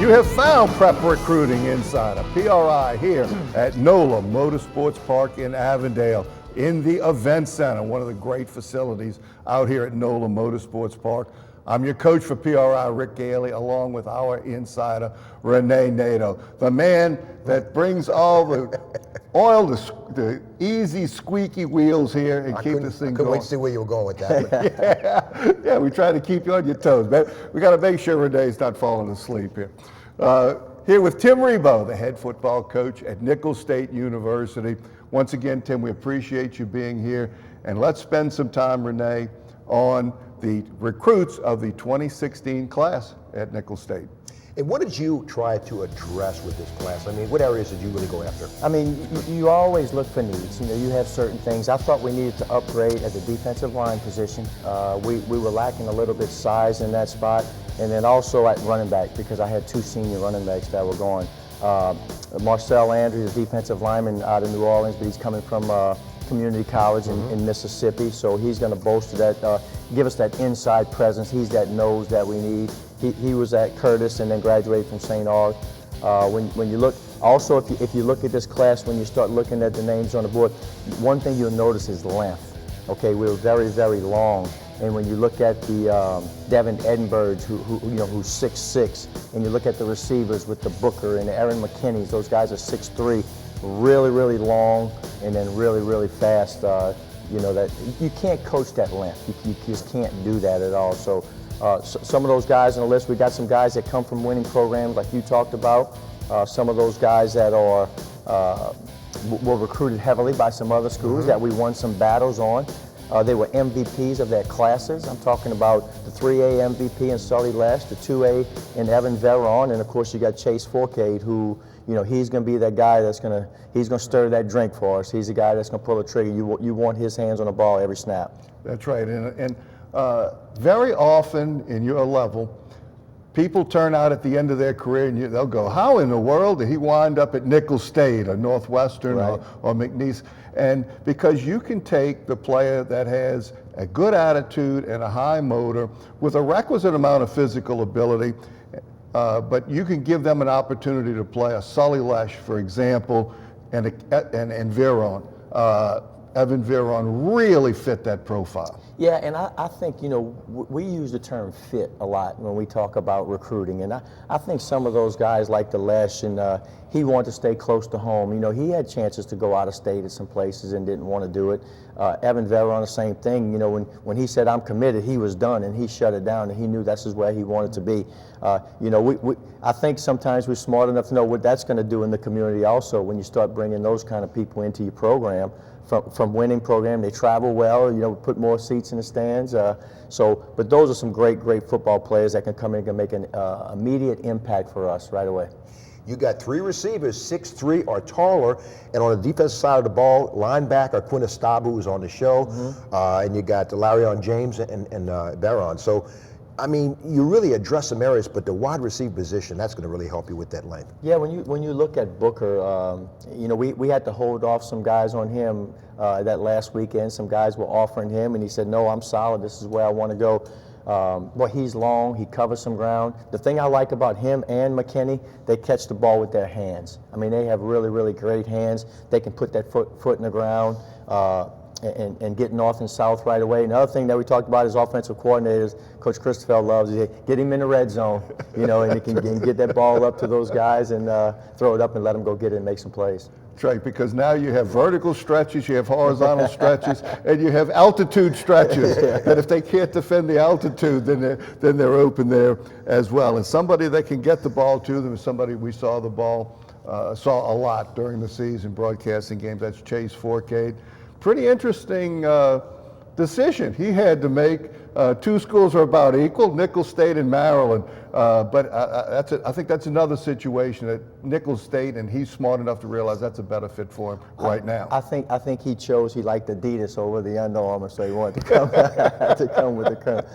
You have found Prep Recruiting Insider, PRI, here at NOLA Motorsports Park in Avondale in the Event Center, one of the great facilities out here at NOLA Motorsports Park. I'm your coach for PRI, Rick Gailey, along with our insider, Renee Nato, the man that brings all the oil, the easy, squeaky wheels here and keep this thing going. I couldn't wait to see where you were going with that. Yeah, we try to keep you on your toes. We got to make sure Renee's not falling asleep here. Here with Tim Rebowe, the head football coach at Nicholls State University. Once again, Tim, we appreciate you being here. And let's spend some time, Renee, on the recruits of the 2016 class at Nicholls State. And what did you try to address with this class? I mean, what areas did you really go after? I mean, you always look for needs. You know, you have certain things. I thought we needed to upgrade at the defensive line position. We were lacking a little bit size in that spot. And then also at running back, because I had two senior running backs that were going. Marcel Andrews, the defensive lineman out of New Orleans, but he's coming from community college in Mississippi, so he's going to bolster that, give us that inside presence. He's that nose that we need. He was at Curtis and then graduated from St. Aug. When you look, also if you look at this class, when you start looking at the names on the board, one thing you'll notice is length. Okay, we were very, very long. And when you look at the Devin Edinburghs, who's 6'6", and you look at the receivers with the Booker and the Aaron McKinney's, those guys are 6'3", really, really long, and then really, really fast. That you can't coach that length. You just can't do that at all. So some of those guys on the list, we got some guys that come from winning programs like you talked about. Some of those guys that are were recruited heavily by some other schools that we won some battles on. They were MVPs of their classes. I'm talking about the 3A MVP in Sully Lesh, the 2A in Evan Veron, and of course you got Chase Forcade, who, he's going to be that guy he's going to stir that drink for us. He's the guy that's going to pull the trigger. You want his hands on the ball every snap. That's right, and very often in your level, people turn out at the end of their career and they'll go, how in the world did he wind up at Nicholls State or Northwestern or McNeese? And because you can take the player that has a good attitude and a high motor with a requisite amount of physical ability, but you can give them an opportunity to play a Sully Lesh, for example, and Veron. Evan Veron really fit that profile. Yeah, and I think, we use the term fit a lot when we talk about recruiting. And I think some of those guys like the Lesh, and he wanted to stay close to home. He had chances to go out of state at some places and didn't want to do it. Evan Veron, the same thing. When he said, I'm committed, he was done, and he shut it down, and he knew this is where he wanted to be. I think sometimes we're smart enough to know what that's going to do in the community also when you start bringing those kind of people into your program. From winning program, they travel well, put more seats in the stands. But those are some great football players that can come in and make an immediate impact for us right away. You got three receivers, 6'3" or taller, and on the defensive side of the ball, linebacker Quinn Estabu, who's on the show, and you got Larion James and Veron. So, I mean, you really address some areas, but the wide receiver position, that's going to really help you with that length. Yeah, when you look at Booker, we had to hold off some guys on him that last weekend. Some guys were offering him, and he said, no, I'm solid. This is where I want to go. Well, he's long. He covers some ground. The thing I like about him and McKinney, they catch the ball with their hands. I mean, they have really, really great hands. They can put that foot in the ground. And get north and south right away. Another thing that we talked about as offensive coordinators, Coach Christopher loves, is get him in the red zone, and he can get that ball up to those guys and throw it up and let them go get it and make some plays. That's right, because now you have vertical stretches, you have horizontal stretches, and you have altitude stretches. That if they can't defend the altitude, then they're open there as well. And somebody that can get the ball to them is somebody we saw a lot during the season broadcasting games. That's Chase Forcade. Pretty interesting decision he had to make. Two schools are about equal, Nicholls State and Maryland. But I think that's another situation at Nicholls State, and he's smart enough to realize that's a better fit for him right now. I think he liked Adidas over the Under Armour, so he wanted to come with the current.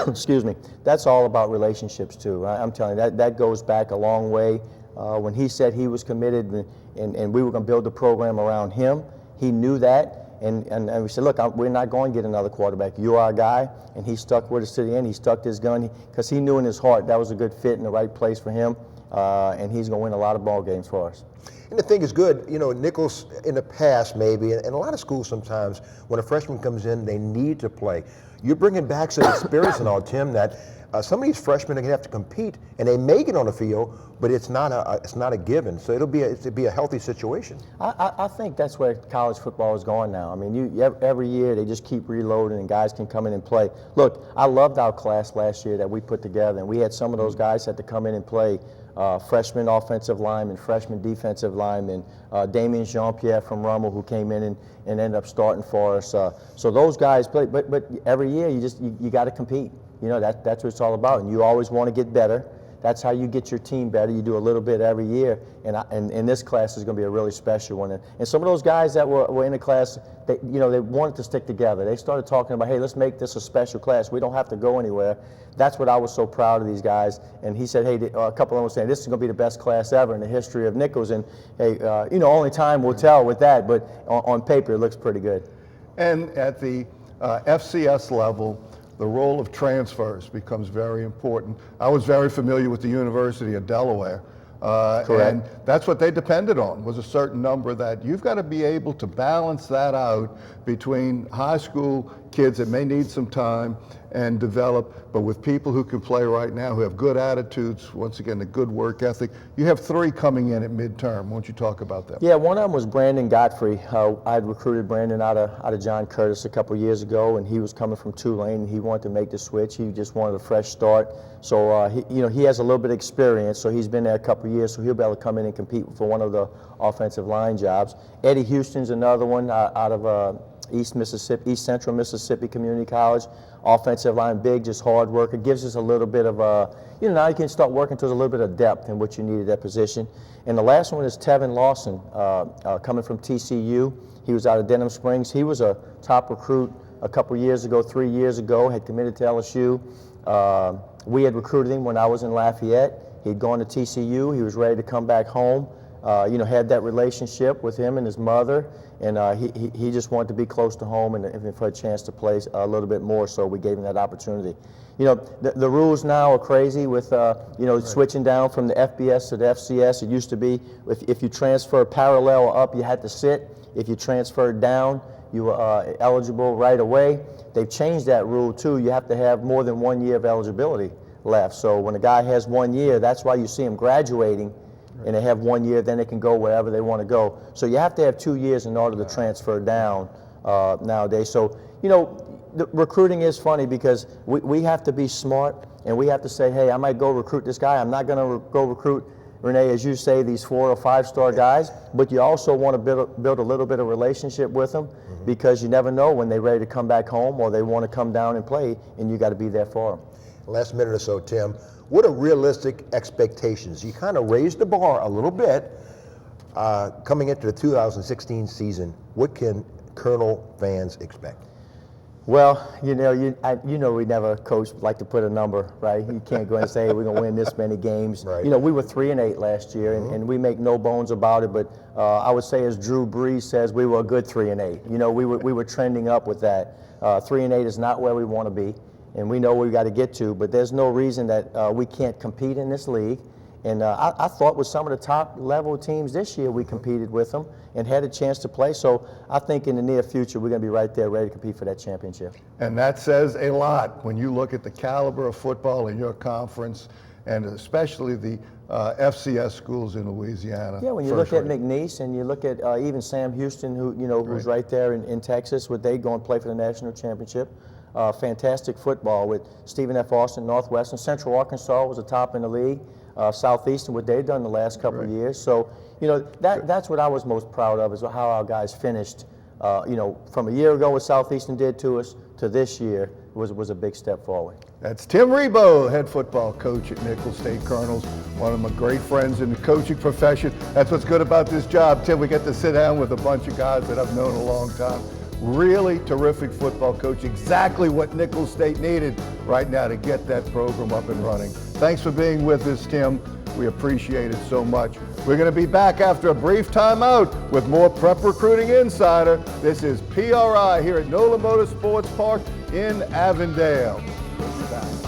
Excuse me. That's all about relationships too. I'm telling you, that goes back a long way. When he said he was committed and we were going to build the program around him, he knew that, And we said, look, we're not going to get another quarterback. You're our guy. And he stuck with us to the end. He stuck to his gun because he knew in his heart that was a good fit in the right place for him. And he's going to win a lot of ball games for us. And the thing is good, you know, Nichols in the past maybe, and a lot of schools sometimes, when a freshman comes in, they need to play. You're bringing back some experience and all, Tim, that some of these freshmen are going to have to compete, and they may get on the field, but it's not a given. So it'll be a healthy situation. I think that's where college football is going now. I mean, every year they just keep reloading, and guys can come in and play. Look, I loved our class last year that we put together, and we had some of those guys had to come in and play. Freshman offensive lineman, freshman defensive lineman, Damien Jean-Pierre from Rummel, who came in and ended up starting for us. So those guys play, but every year you got to compete. You know, that's what it's all about, and you always want to get better. That's how you get your team better. You do a little bit every year, and this class is going to be a really special one. And some of those guys that were in the class, they wanted to stick together. They started talking about, hey, let's make this a special class. We don't have to go anywhere. That's what I was so proud of these guys. And he said, hey, a couple of them were saying, this is going to be the best class ever in the history of Nichols. And hey, only time will tell with that, but on paper it looks pretty good. And at the FCS level, the role of transfers becomes very important. I was very familiar with the University of Delaware. Correct. And that's what they depended on, was a certain number. That you've got to be able to balance that out between high school kids that may need some time and develop, but with people who can play right now, who have good attitudes, once again, a good work ethic. You have 3 coming in at midterm. Why don't you talk about that? Yeah, one of them was Brandon Godfrey. I had recruited Brandon out of John Curtis a couple years ago, and he was coming from Tulane, and he wanted to make the switch. He just wanted a fresh start. So he has a little bit of experience, so he's been there a couple years, so he'll be able to come in and compete for one of the offensive line jobs. Eddie Houston's another one out of East Central Mississippi Community College. Offensive line, big, just hard work. It gives us a little bit of now you can start working towards a little bit of depth in what you need at that position. And the last one is Tevin Lawson, coming from TCU. He was out of Denham Springs. He was a top recruit a couple years ago, 3 years ago, had committed to LSU. We had recruited him when I was in Lafayette. He'd gone to TCU. He was ready to come back home. Had that relationship with him and his mother, and he just wanted to be close to home and for a chance to play a little bit more, so we gave him that opportunity. The rules now are crazy with, switching down from the FBS to the FCS. It used to be if you transfer parallel up, you had to sit. If you transferred down, you were eligible right away. They've changed that rule too. You have to have more than 1 year of eligibility left. So when a guy has 1 year, that's why you see him graduating, and they have 1 year, then they can go wherever they want to go. So you have to have 2 years in order to transfer down nowadays. So, the recruiting is funny because we have to be smart, and we have to say, hey, I might go recruit this guy. I'm not going to go recruit, Renee, as you say, these 4 or 5 star guys, but you also want to build a little bit of relationship with them, because you never know when they're ready to come back home or they want to come down and play, and you got to be there for them. Last minute or so, Tim, what are realistic expectations? You kind of raised the bar a little bit coming into the 2016 season. What can Colonel fans expect? Well, we never, coach, like to put a number, right? You can't go and say, hey, we're going to win this many games. Right. We were 3-8 last year, and we make no bones about it, but I would say, as Drew Brees says, we were a good 3-8. We were trending up with that. 3-8 is not where we want to be, and we know where we got to get to, but there's no reason that we can't compete in this league. And I thought with some of the top level teams this year, we competed with them and had a chance to play. So I think in the near future, we're going to be right there ready to compete for that championship. And that says a lot when you look at the caliber of football in your conference, and especially the FCS schools in Louisiana. Yeah, when you look at McNeese and you look at even Sam Houston, who's right there in Texas, would they go and play for the national championship? Fantastic football with Stephen F. Austin, Northwestern. Central Arkansas was a top in the league. Southeastern, what they've done the last couple of years. So, that's what I was most proud of, is how our guys finished. From a year ago, what Southeastern did to us to this year was a big step forward. That's Tim Rebowe, head football coach at Nichols State Colonels, one of my great friends in the coaching profession. That's what's good about this job, Tim. We get to sit down with a bunch of guys that I've known a long time. Really terrific football coach, exactly what Nichols State needed right now to get that program up and running. Thanks for being with us, Tim. We appreciate it so much. We're going to be back after a brief timeout with more Prep Recruiting Insider. This is PRI here at NOLA Motorsports Park in Avondale. We'll be back.